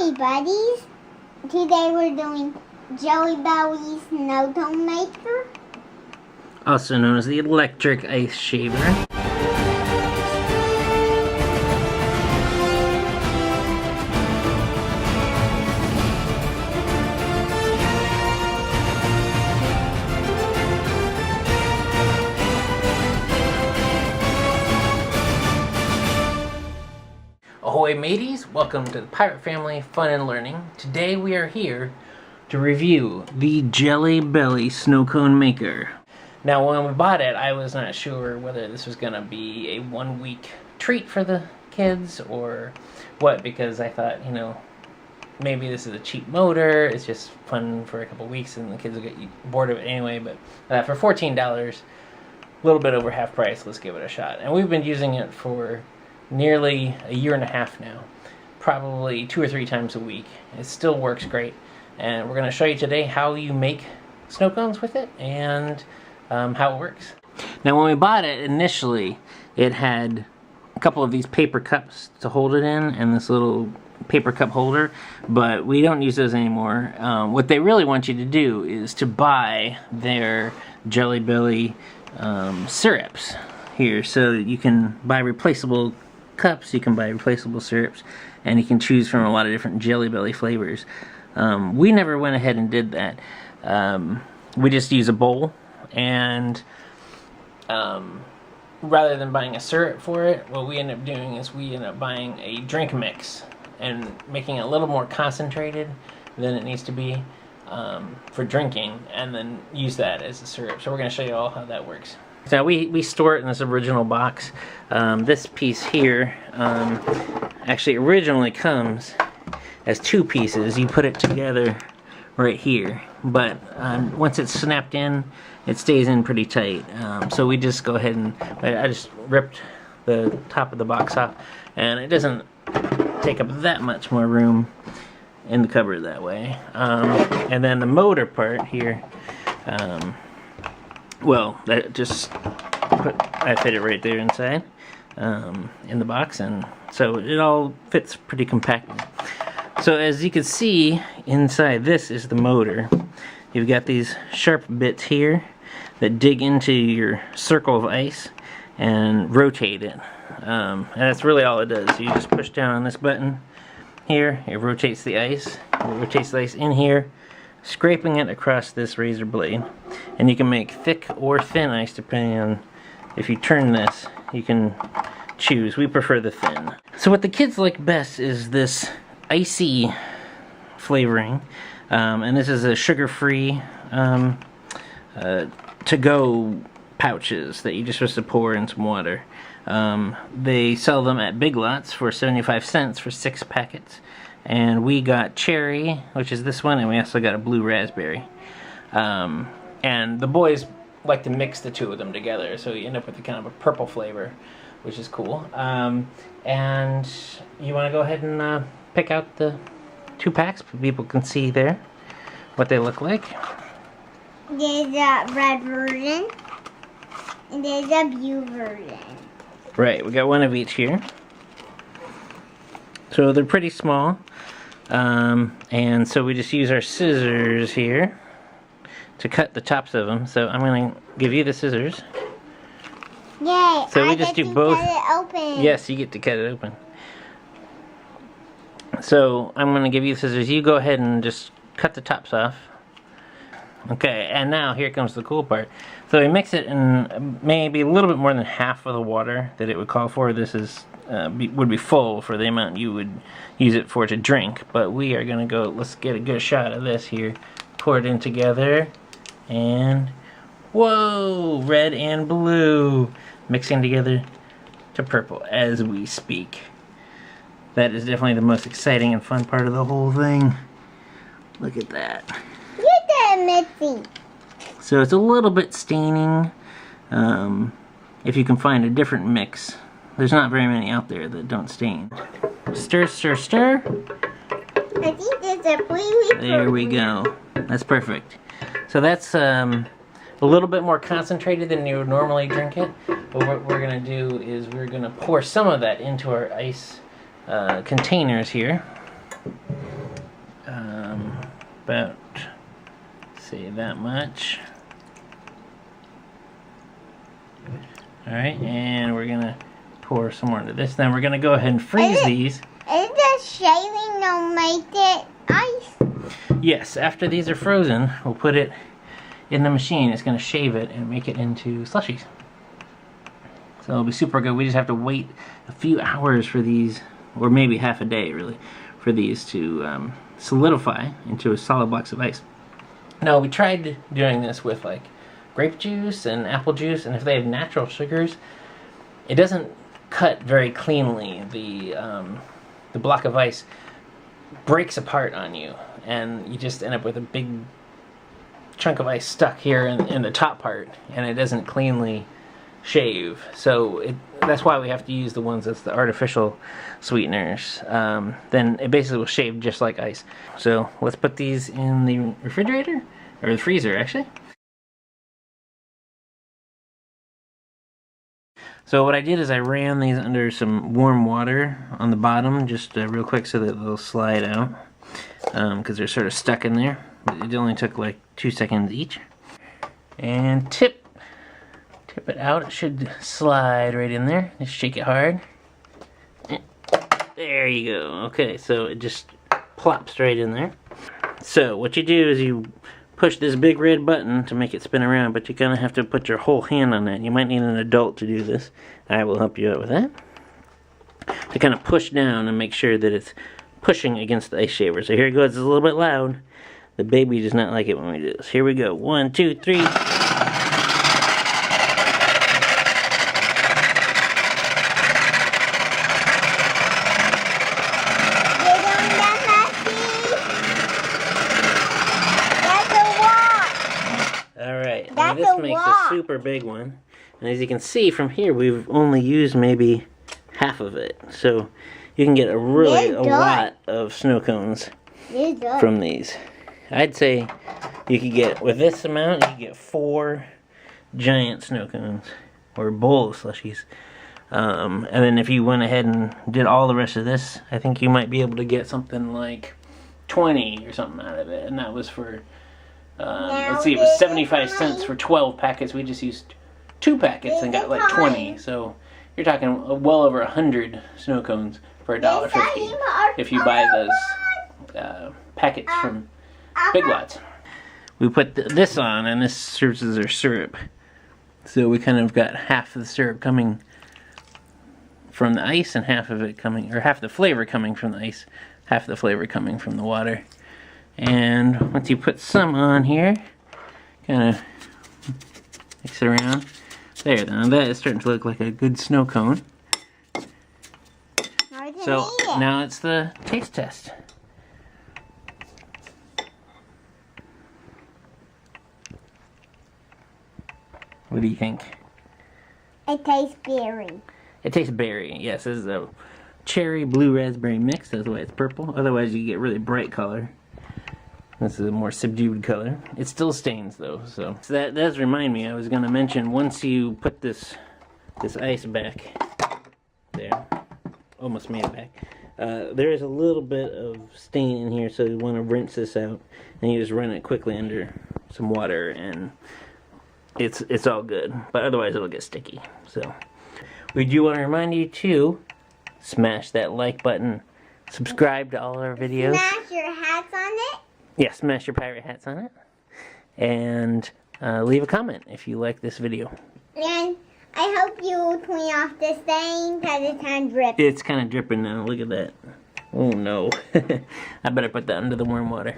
Howdy, buddies. Today we're doing Jelly Belly Snow Cone Maker. Also known as the electric ice shaver. Ahoy mateys, welcome to the Pirate Family Fun and Learning. Today we are here to review the Jelly Belly Snow Cone Maker. Now when we bought it, I was not sure whether this was going to be a 1 week treat for the kids or what, because I thought, you know, maybe this is a cheap motor, it's just fun for a couple weeks and the kids will get bored of it anyway, but for $14, a little bit over half price, let's give it a shot. And we've been using it for nearly a year and a half now, probably 2 or 3 times a week. It still works great, and we're going to show you today how you make snow cones with it and how it works. Now when we bought it initially, it had a couple of these paper cups to hold it in and this little paper cup holder, but we don't use those anymore. What they really want you to do is to buy their Jelly Belly syrups here, so that you can buy replaceable cups, you can buy replaceable syrups, and you can choose from a lot of different Jelly Belly flavors. We never went ahead and did that. We just use a bowl, and rather than buying a syrup for it, what we end up doing is we end up buying a drink mix and making it a little more concentrated than it needs to be for drinking, and then use that as a syrup. So we're going to show you all how that works. Now we store it in this original box. This piece here actually originally comes as 2 pieces. You put it together right here, but once it's snapped in, it stays in pretty tight. So we just go ahead and I just ripped the top of the box off, and it doesn't take up that much more room in the cupboard that way. And then the motor part here, well, that just I fit it right there inside in the box, and so it all fits pretty compactly. So as you can see, inside this is the motor. You've got these sharp bits here that dig into your circle of ice and rotate it, and that's really all it does. You just push down on this button here, it rotates the ice. It rotates the ice in here, scraping it across this razor blade, and you can make thick or thin ice depending on if you turn this. You can choose. We prefer the thin. So what the kids like best is this Icee flavoring, and this is a sugar-free to-go pouches that you just supposed to pour in some water. They sell them at Big Lots for 75 cents for 6 packets. And we got cherry, which is this one, and we also got a blue raspberry. And the boys like to mix the 2 of them together, so you end up with a kind of a purple flavor, which is cool. And you want to go ahead and pick out the 2 packs, so people can see there what they look like. There's a red version, and there's a blue version. Right, we got one of each here. So they're pretty small, and so we just use our scissors here to cut the tops of them. So I'm going to give you the scissors. Yay! So we just do both. Cut it open. Yes, you get to cut it open. So I'm going to give you the scissors. You go ahead and just cut the tops off. Okay, and now here comes the cool part. So we mix it in maybe a little bit more than half of the water that it would call for. This is would be full for the amount you would use it for to drink, but we are gonna go, let's get a good shot of this here. Pour it in together, and whoa, red and blue mixing together to purple as we speak. That is definitely the most exciting and fun part of the whole thing. Look at that. Look at that, Mitzi. So it's a little bit staining. If you can find a different mix. There's not very many out there that don't stain. Stir, stir, stir. I think there's a blue. There we go. That's perfect. So that's a little bit more concentrated than you would normally drink it. But what we're going to do is we're going to pour some of that into our ice containers here. about, say, that much. Alright, and we're gonna pour some more into this. Then we're gonna go ahead and freeze these. Is the shaving gonna make it ice? Yes, after these are frozen, we'll put it in the machine. It's gonna shave it and make it into slushies. So it'll be super good. We just have to wait a few hours for these, or maybe half a day really, for these to solidify into a solid box of ice. Now we tried doing this with like grape juice and apple juice, and if they have natural sugars, it doesn't cut very cleanly. The block of ice breaks apart on you, and you just end up with a big chunk of ice stuck here in the top part, and it doesn't cleanly shave. So that's why we have to use the ones that's the artificial sweeteners. Then it basically will shave just like ice. So let's put these in the refrigerator, or the freezer actually. So what I did is I ran these under some warm water on the bottom, just real quick, so that they'll slide out, because they're sort of stuck in there. It only took like 2 seconds each. And tip it out. It should slide right in there. Just shake it hard. There you go. Okay, so it just plops right in there. So what you do is you push this big red button to make it spin around, but you're gonna have to put your whole hand on that. You might need an adult to do this. I will help you out with that. To kind of push down and make sure that it's pushing against the ice shaver. So here it goes. It's a little bit loud. The baby does not like it when we do this. Here we go. 1, 2, 3. This makes a super big one, and as you can see from here, we've only used maybe half of it, so you can get a lot of snow cones from these. I'd say you could get, with this amount, you could get 4 giant snow cones, or bowl of slushies. And then if you went ahead and did all the rest of this, I think you might be able to get something like 20 or something out of it, and that was for let's see, it was 75 cents for 12 packets. We just used 2 packets and got like 20. So you're talking well over 100 snow cones for $1.50 if you buy those packets from Big Lots. We put this on, and this serves as our syrup. So we kind of got half of the syrup coming from the ice, and half of it coming, or half the flavor coming from the ice, half the flavor coming from the water. And once you put some on here, kind of mix it around. There, now that is starting to look like a good snow cone. So now it's the taste test. What do you think? It tastes berry. It tastes berry. Yes, this is a cherry blue raspberry mix. That's why it's purple. Otherwise, you get really bright color. This is a more subdued color. It still stains though, so that does remind me. I was going to mention, once you put this ice back there, almost made it back. There is a little bit of stain in here, so you want to rinse this out, and you just run it quickly under some water, and it's all good. But otherwise, it'll get sticky. So we do want to remind you to smash that like button, subscribe to all our videos. Smash your hats on it. Yeah, smash your pirate hats on it, and leave a comment if you like this video. And I hope you clean off this thing, because it's kind of dripping. It's kind of dripping now. Look at that. Oh no. I better put that under the warm water.